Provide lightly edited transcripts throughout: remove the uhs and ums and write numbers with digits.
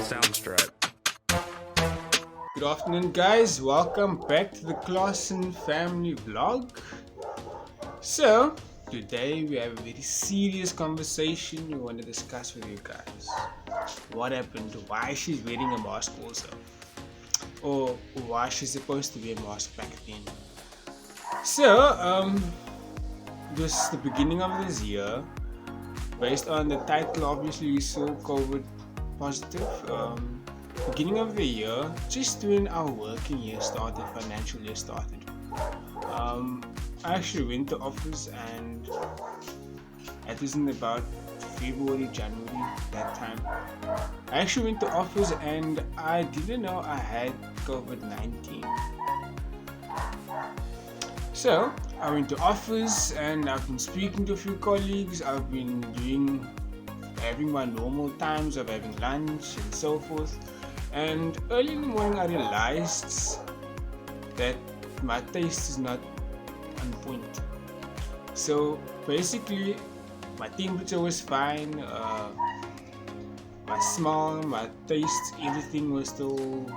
Soundstrap. Good afternoon, guys. Welcome back to the Claasen family vlog. So, today we have a very serious conversation we want to discuss with you guys. What happened? Why she's wearing a mask also? Or why she's supposed to wear a mask back then? So, this is the beginning of this year. Based on the title, obviously we saw COVID positive. Beginning of the year, just when our working year started, financial year started. I actually went to office, and it was in about February, January that time. I actually went to office and I didn't know I had COVID-19. So I went to office and I've been speaking to a few colleagues. I've been having my normal times of having lunch and so forth. And early in the morning I realized that my taste is not on point. So basically my temperature was fine, my smell, my taste, everything was still,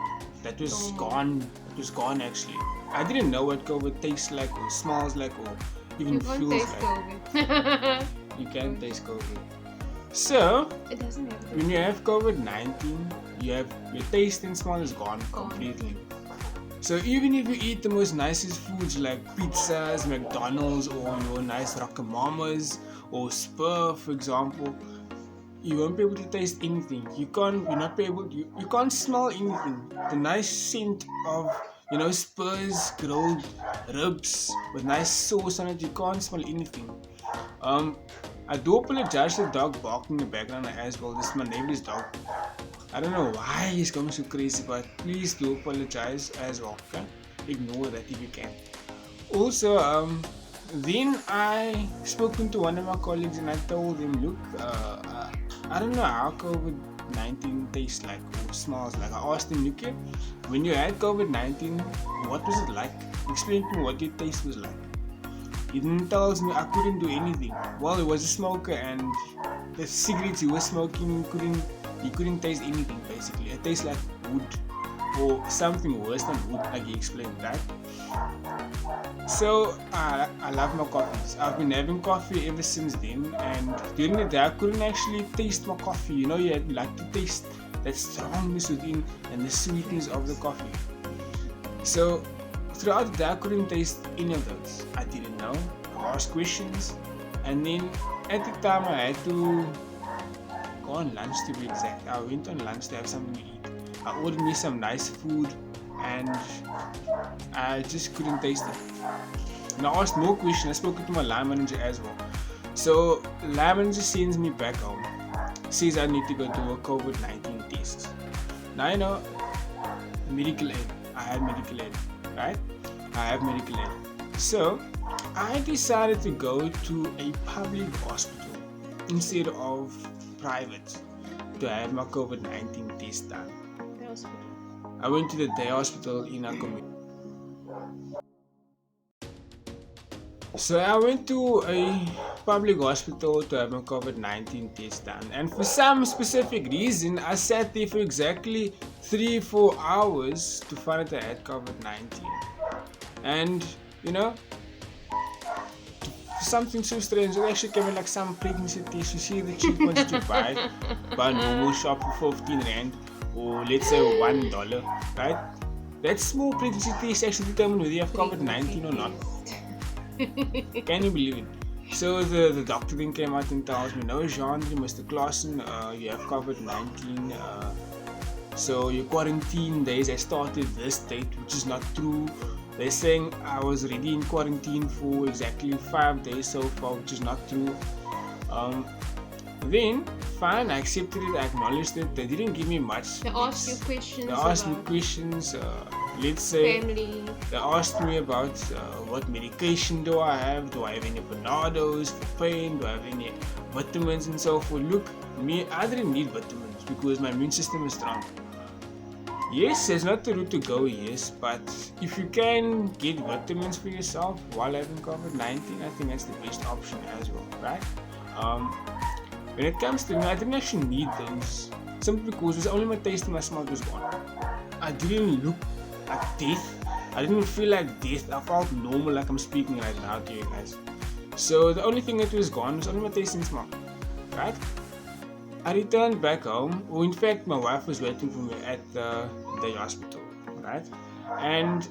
that was gone. It was gone actually. I didn't know what COVID tastes like or smells like or even feels like. You can't taste COVID. So It doesn't have when you have COVID-19, your taste and smell is gone completely. So even if you eat the most nicest foods like pizzas, McDonald's, or your nice Rocamamas or Spur, for example, you won't be able to taste anything. You can't smell anything. The nice scent of Spur's grilled ribs with nice sauce on it, you can't smell anything. I do apologize to the dog barking in the background as well. This is my neighbor's dog. I don't know why he's going so crazy, but please do apologize as well. Okay? Ignore that if you can. Also, then I spoken to one of my colleagues and I told him, look, I don't know how COVID-19 tastes like or smells like. I asked him, look, when you had COVID-19, what was it like? Explain to me what your taste was like. He then tells me I couldn't do anything. Well, he was a smoker and the cigarettes he was smoking, he couldn't taste anything basically. It tastes like wood or something worse than wood, like he explained, right? So I love my coffees. I've been having coffee ever since then, and during the day I couldn't actually taste my coffee. You had like to taste that strongness within and the sweetness of the coffee. So throughout the day I couldn't taste any of those. I didn't know. I asked questions, and then at the time I had to go on lunch, to be exact. I went on lunch to have something to eat. I ordered me some nice food and I just couldn't taste it. And I asked more questions. I spoke to my line manager as well. So line manager sends me back home. Says I need to go do a COVID-19 test. Now medical aid. I had medical aid, right? I have medical aid. So I decided to go to a public hospital instead of private to have my COVID-19 test done. I went to the day hospital in our community. So I went to a public hospital to have my COVID-19 test done, and for some specific reason I sat there for exactly 3-4 hours to find out I had COVID-19. And something so strange, it actually came in like some pregnancy test. You see the cheap ones that you buy a normal shop for 15 rand or let's say $1, right? That small pregnancy test actually determine whether you have COVID-19 or not. Can you believe it? So the doctor then came out and tells me, no, Jeandre, Mr. Claasen, you have COVID-19. So your quarantine days have started this date, which is not true. They're saying I was already in quarantine for exactly 5 days so far, which is not true. Then, fine, I accepted it, I acknowledged it. They didn't give me much. They asked you questions. They asked me questions, let's say. Family. They asked me about what medication do I have any Panados for pain, do I have any vitamins and so forth. Look, I didn't need vitamins because my immune system is strong. Yes, it's not the route to go, yes, but if you can get vitamins for yourself while having COVID-19, I think that's the best option as well, right? when it comes to me, I didn't actually need those. Simply because it was only my taste and my smell was gone. I didn't look like death. I didn't feel like death. I felt normal, like I'm speaking right now to you guys. So the only thing that was gone was only my taste and smell. Right? I returned back home. Or in fact, my wife was waiting for me at the hospital. Right? And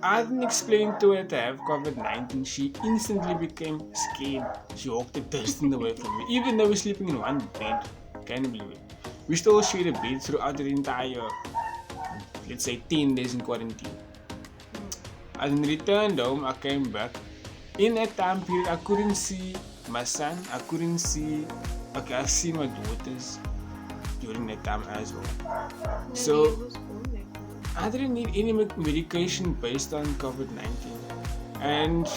I didn't explain to her that I have COVID-19. She instantly became scared. She walked a distance away from me, even though we're sleeping in one bed. Can you believe it? We still shared a bed throughout the entire, let's say, 10 days in quarantine. I then returned home. I came back. In that time period, I couldn't see my son. I've seen my daughters during that time as well. So I didn't need any medication based on COVID-19. And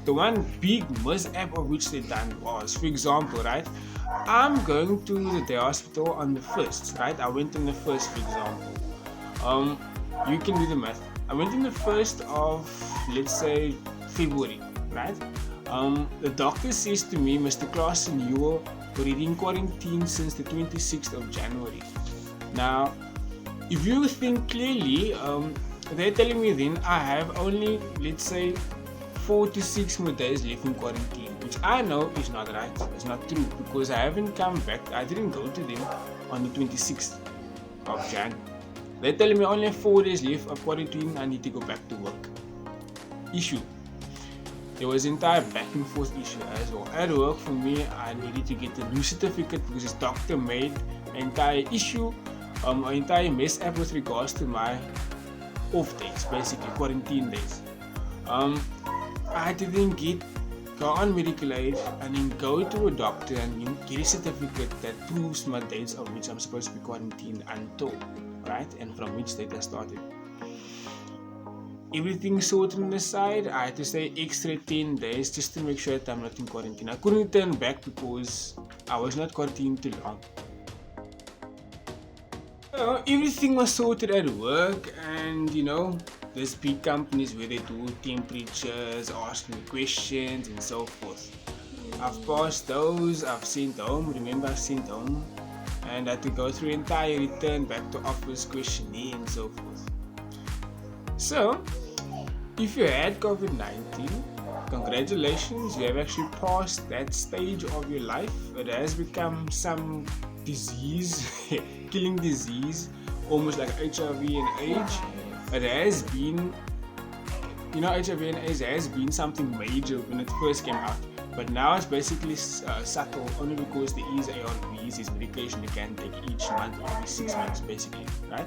the one big mishap of which they done was, for example, right, I'm going to the hospital on the 1st, right? I went on the 1st, for example. You can do the math. I went on the 1st of, let's say, February, right? The doctor says to me, Mr. Claasen, you were already in quarantine since the 26th of January. Now, if you think clearly, they're telling me then I have only, let's say, 4 to 6 more days left in quarantine, which I know is not right, it's not true, because I haven't come back. I didn't go to them on the 26th of Jan. They're telling me only have 4 days left of quarantine, I need to go back to work. Issue. There was entire back and forth issue as well. At work for me, I needed to get a new certificate because this doctor made an entire issue, an entire mess up with regards to my off days, basically quarantine days. I had to then go on medical aid and then go to a doctor and get a certificate that proves my dates on which I'm supposed to be quarantined until, right, and from which date I started. Everything sorted on the side. I had to stay extra 10 days just to make sure that I'm not in quarantine. I couldn't turn back because I was not quarantined too long. So everything was sorted at work, and there's big companies where they do temperatures, asking questions and so forth. I've passed those, I've sent home, remember I sent home, and I had to go through entire return back to office questionnaire and so forth. So, if you had COVID-19, congratulations, you have actually passed that stage of your life. It has become some disease, killing disease, almost like HIV and AIDS. It has been, HIV and AIDS has been something major when it first came out. But now it's basically subtle, only because there is ARVs, is medication you can take each month or every 6 months, basically, right?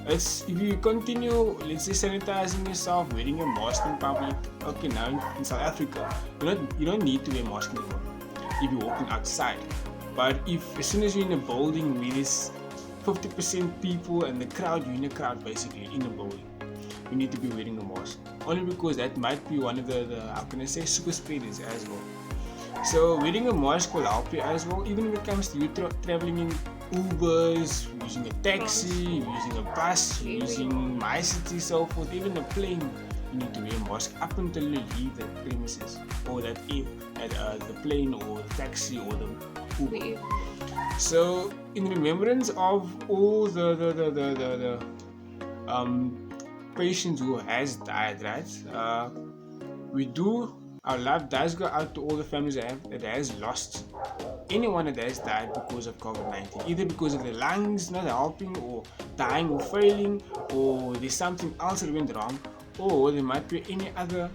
If you continue, let's say, sanitizing yourself, wearing a mask in public. Okay, now in South Africa, you don't need to wear a mask anymore if you're walking outside. But as soon as you're in a building where there's 50% people and the crowd, you're in a crowd basically in a building, you need to be wearing a mask. Only because that might be one of the how can I say, super spreaders as well. So wearing a mask will help you as well, even when it comes to you traveling in Ubers, using a taxi, using a bus, using MyCity, so forth, even a plane, you need to wear a mask up until you leave the premises or the plane or the taxi or the Uber. So in remembrance of all the patients who has died, right? Our love does go out to all the families that has lost anyone that has died because of COVID-19, either because of their lungs not helping, or dying or failing, or there's something else that went wrong, or there might be any other,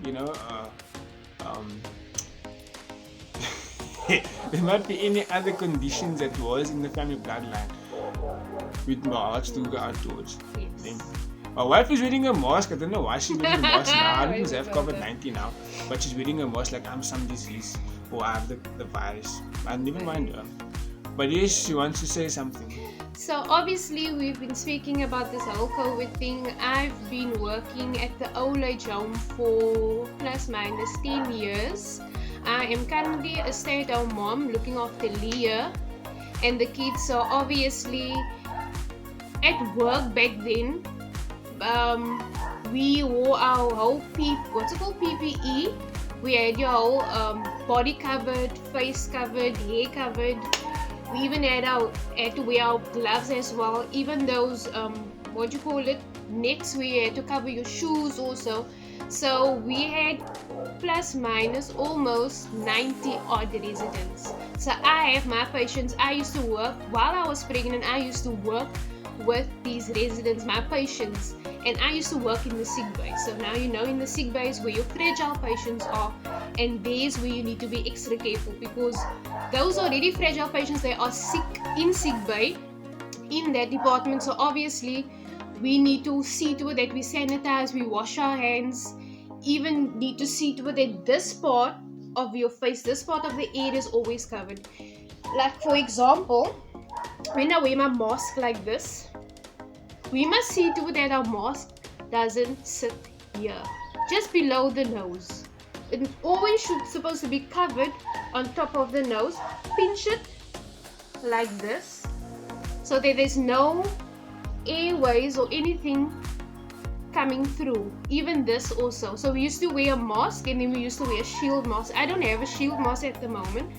there might be any other conditions that was in the family bloodline. With my hearts to go out towards. Yes. My wife is wearing a mask. I don't know why she's wearing a mask now. I don't have COVID-19 now, but she's wearing a mask like I'm some disease or I have the virus. I never mind her. But yes, she wants to say something. So obviously we've been speaking about this whole COVID thing. I've been working at the old age home for plus minus 10 years. I am currently a stay-at-home mom looking after Leah and the kids. So obviously at work back then, we wore our whole PPE. We had your whole body covered, face covered, hair covered, We even had to wear our gloves as well. Even those nets where you had to cover your shoes also. So we had plus minus almost 90 odd residents. So I have my patients. I used to work while I was pregnant. I used to work with these residents, my patients, and I used to work in the sick bay. So now you know, in the sick bay is where your fragile patients are, and there's where you need to be extra careful, because those already fragile patients, they are sick in sick bay in that department. So obviously we need to see to it that we sanitize, we wash our hands, even need to see to it that this part of your face, this part of the ear is always covered. Like for example, when I wear my mask like this, we must see to it that our mask doesn't sit here, just below the nose. It always supposed to be covered on top of the nose. Pinch it like this, so that there's no airways or anything coming through. Even this also. So we used to wear a mask, and then we used to wear a shield mask. I don't have a shield mask at the moment,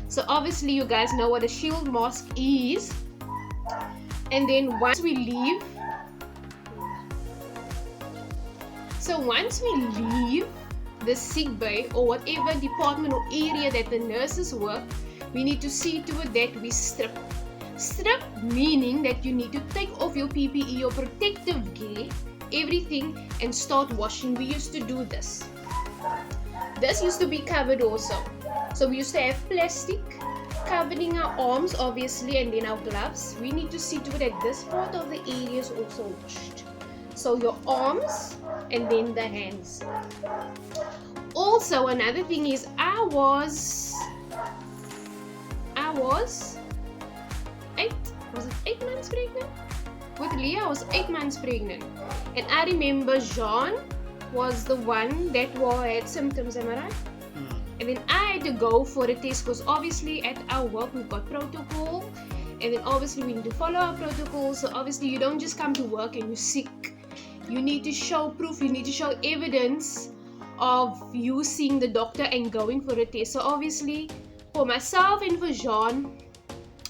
so obviously you guys know what a shield mask is. And then once we leave the sick bay or whatever department or area that the nurses work, we need to see to it that we strip. Strip meaning that you need to take off your PPE, your protective gear, everything, and start washing. We used to do this. This used to be covered also. So we used to have plastic covering our arms, obviously, and then our gloves. We need to see to it that this part of the area is also washed. So your arms and then the hands. Also, another thing is I was 8 months pregnant? With Leah, I was 8 months pregnant. And I remember Jean was the one that had symptoms, am I right? And then I had to go for a test, because obviously at our work we've got protocol, and then obviously we need to follow our protocol. So obviously you don't just come to work and you're sick. You need to show proof, you need to show evidence of you seeing the doctor and going for a test. So obviously for myself and for Jean,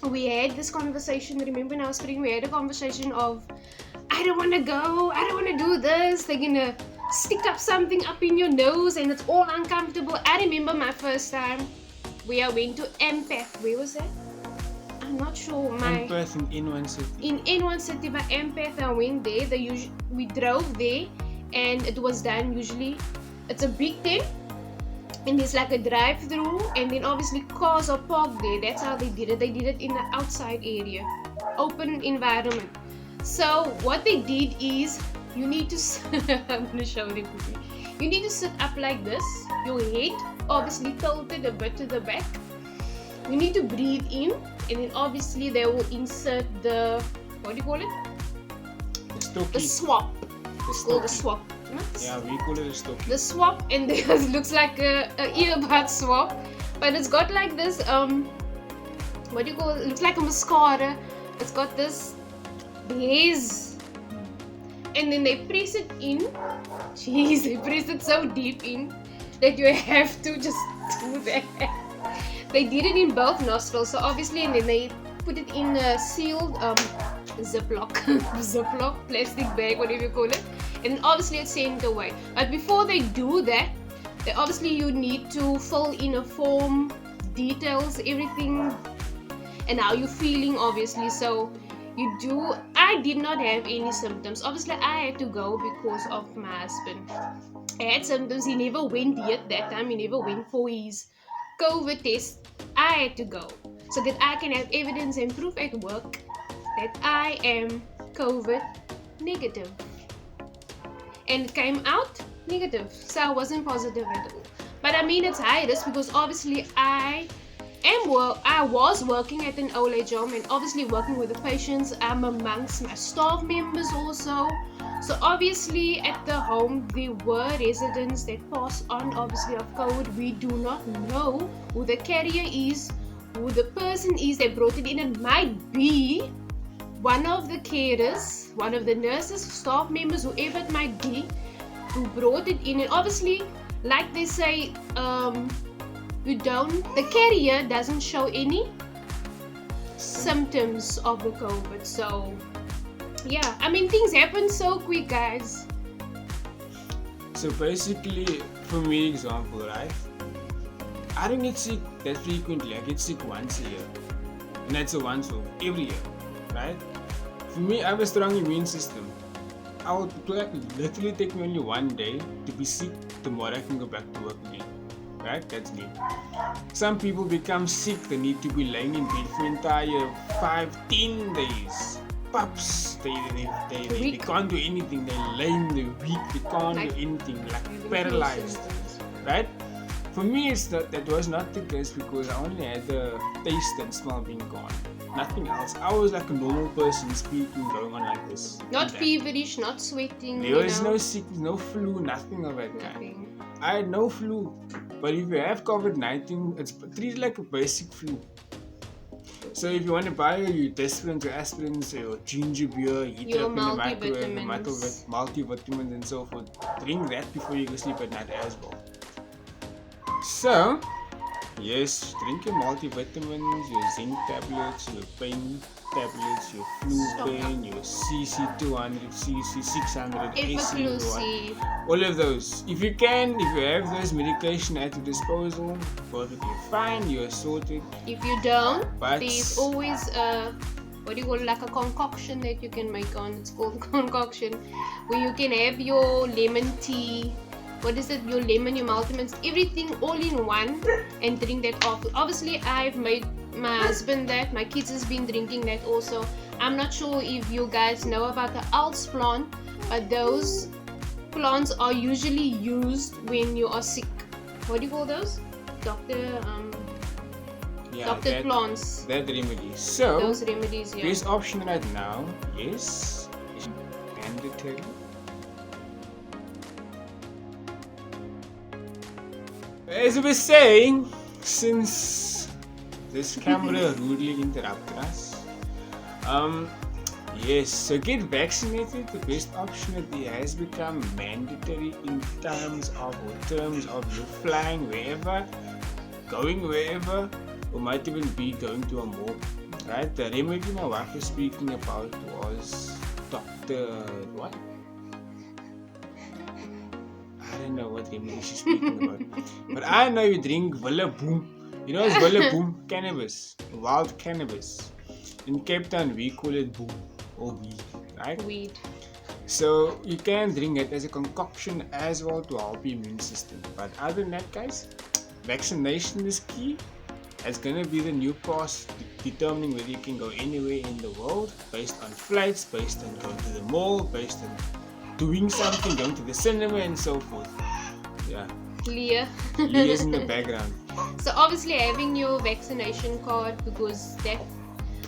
we had this conversation. Remember when I was pregnant, we had a conversation of, I don't want to go, I don't want to do this, they're gonna stick up something up in your nose and it's all uncomfortable. I remember my first time where I went to Empath. Where was that? I'm not sure. Empath in N1 City. In N1 City by Empath, I went there. We drove there, and it was done. Usually it's a big thing, and there's like a drive-through, and then obviously cars are parked there. That's how they did it. They did it in the outside area, open environment. So what they did is, you need to I'm gonna show it quickly. You need to sit up like this, your head obviously tilted a bit to the back. You need to breathe in, and then obviously they will insert the, what do you call it? The swab. It's called the swab. Yeah, we call it a stocking. The swab, and this looks like a earbud swab, but it's got like this what do you call it? It looks like a mascara. It's got this haze, and then they press it in. Jeez, they press it so deep in that you have to just do that. They did it in both nostrils, so obviously, and then they put it in a sealed Ziploc plastic bag, whatever you call it, and obviously it's sent away. But before they do that, you need to fill in a form, details everything, and how you're feeling, obviously. So you do. I did not have any symptoms. Obviously, I had to go because of my husband. I had symptoms. He never went yet that time. He never went for his COVID test. I had to go so that I can have evidence and proof at work that I am COVID negative. And it came out negative. So I wasn't positive at all. But I mean, it's high risk because obviously I was working at an old age home, and obviously working with the patients. I'm amongst my staff members also. So obviously at the home there were residents that passed on, obviously, of COVID. We do not know who the carrier is, who the person is that brought it in. It might be one of the carers, one of the nurses, staff members, whoever it might be, who brought it in. And obviously, like they say, the carrier doesn't show any symptoms of the COVID. So yeah, I mean, things happen so quick, guys. So basically, for me, example, right? I don't get sick that frequently. I get sick once a year, and that's a once off every year, right? For me, I have a strong immune system. I would literally take me only one day to be sick. Tomorrow I can go back to work again, right? That's me. Some people become sick. They need to be lying in bed for entire 5-10 days. Pups, they can't do anything. They're lame, they're weak, they can't do anything, like paralyzed, right? For me, that was not the case because I only had the taste and smell being gone. Nothing else. I was like a normal person speaking, going on like this. Not feverish, not sweating. There was no sickness, no flu, nothing of that kind. I had no flu. But if you have COVID-19, it's treated like a basic flu. So if you want to buy your aspirins, your ginger beer, heat it up in the microwave, multivitamins and so forth, drink that before you go sleep at night as well. So, yes, drink your multivitamins, your zinc tablets, your pain tablets, your flu pain, your CC200, CC600, AC, all of those. If you have those medication at your disposal, perfectly fine, you're sorted. If you don't, there's always like a concoction that you can make it's called concoction, where you can have your lemon tea, your lemon, your multivitamins, everything all in one, and drink that off. Obviously, I've made my husband that, my kids has been drinking that also. I'm not sure if you guys know about the Alps plant, but those plants are usually used when you are sick. What do you call those? Doctor plants. That remedy. So, those remedies, yeah. This option right now is mandatory. As we were saying, since this camera rudely interrupted us, yes, so get vaccinated. The best option has become mandatory in terms of you flying wherever, going wherever, or might even be going to a mall, right? The remedy my wife was speaking about was Dr. what? I don't know what remedy she's speaking about. But I know you drink Willa Boom. You know it's Willa Boom? Cannabis. Wild cannabis. In Cape Town we call it boom or weed, right? Weed. So you can drink it as a concoction as well to help your immune system. But other than that, guys, vaccination is key. It's gonna be the new pass determining whether you can go anywhere in the world, based on flights, based on going to the mall, based on doing something, going to the cinema and so forth. Yeah. Leah's in the background. So obviously having your vaccination card, because that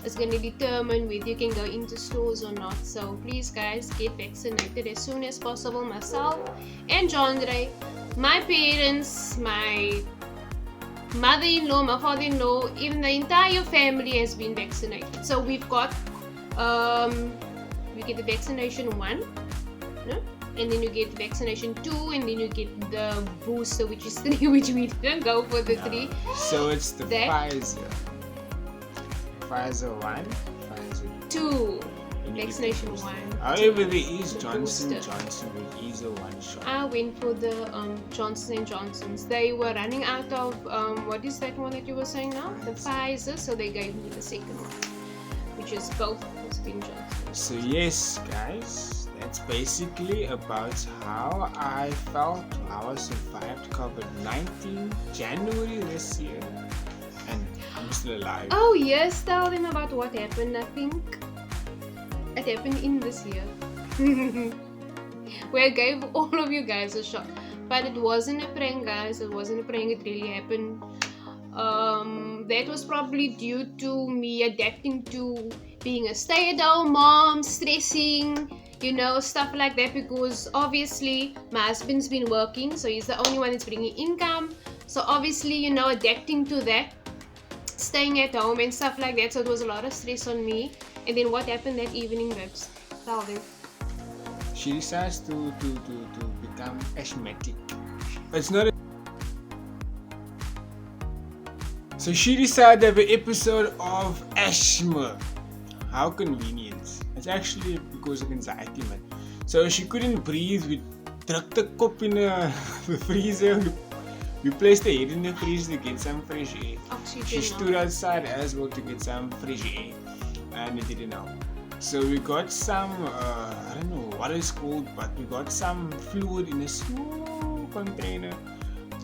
is going to determine whether you can go into stores or not. So please guys, get vaccinated as soon as possible. Myself and Jeandre, my parents, my mother-in-law, my father-in-law, even the entire family has been vaccinated. So we've got we get the vaccination 1, no? And then you get vaccination 2, and then you get the booster, which is 3, which we didn't go for the 3. So it's the Pfizer 1, Pfizer 2, vaccination 1. However, there is Johnson & Johnson, which is a 1 shot. I went for the Johnson & Johnsons. They were running out of what is that one that you were saying now? The Pfizer, so they gave me the second one, which is both has been Johnson. So yes, guys, that's basically about how I felt, how I survived COVID-19 January this year, and I'm still alive. Oh yes, tell them about what happened. I think it happened in this year where I gave all of you guys a shot, but it wasn't a prank, guys. It wasn't a prank. It really happened. That was probably due to me adapting to being a stay-at-home mom, stressing, stuff like that, because obviously my husband's been working, so he's the only one that's bringing income. So obviously, adapting to that, staying at home and stuff like that. So it was a lot of stress on me. And then what happened that evening, babes? Tell them. She decides to become asthmatic. It's not So she decided to have an episode of asthma. How convenient. It's actually because of anxiety, man. So she couldn't breathe. We drugged the cup in the freezer. We placed the head in the freezer to get some fresh air. She stood outside as well to get some fresh air. And it didn't help. So we got some, I don't know what it's called, but we got some fluid in a small container.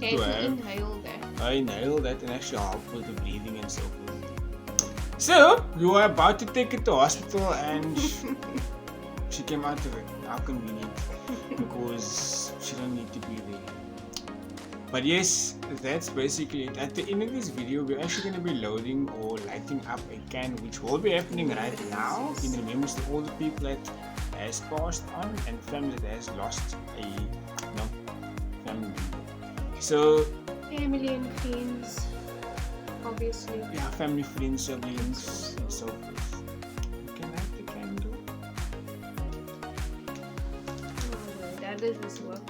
Yeah, you inhale that. I inhaled that and actually helped with the breathing and so forth. So, we were about to take it to hospital and she came out of it. How convenient. Because she don't need to be there. But yes, that's basically it. At the end of this video, we're actually going to be loading or lighting up a can, which will be happening right now in remembrance to all the people that has passed on and family that has lost a family member. So, family and friends, obviously. Yeah, family, friends, siblings, and so forth. You can light the candle. Oh, that does this work.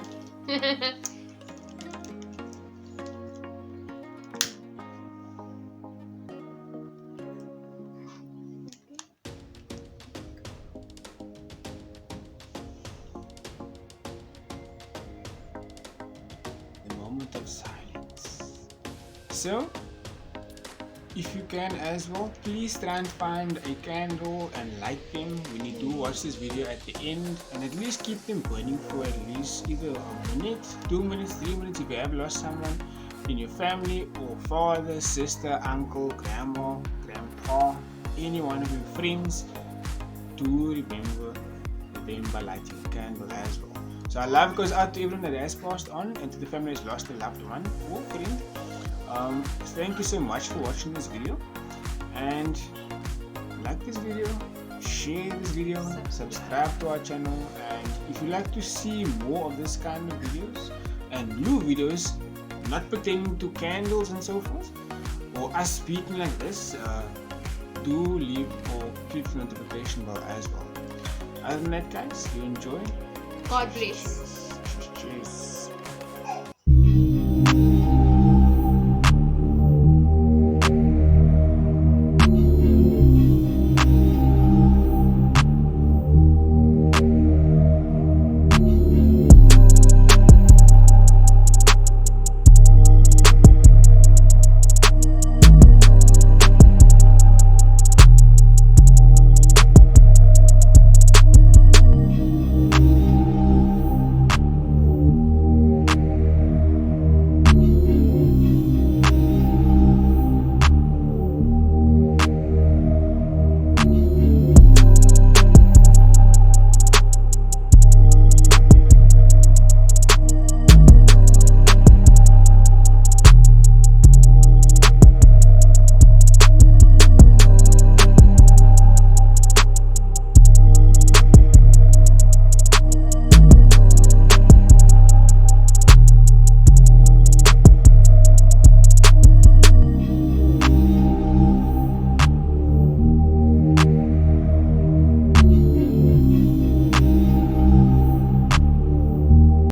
Moment of silence. So, if you can as well, please try and find a candle and light them when you do watch this video at the end, and at least keep them burning for at least either a minute, 2 minutes, 3 minutes if you have lost someone in your family, or father, sister, uncle, grandma, grandpa, any one of your friends. Do remember by lighting the candle as well. So our love goes out to everyone that has passed on and to the family that has lost a loved one or friend. Thank you so much for watching this video, and like this video, share this video, subscribe to our channel, and if you like to see more of this kind of videos and new videos not pertaining to candles and so forth, or us speaking like this, do leave or click the notification bell as well. Other than that, guys, you enjoy. God bless. Cheers.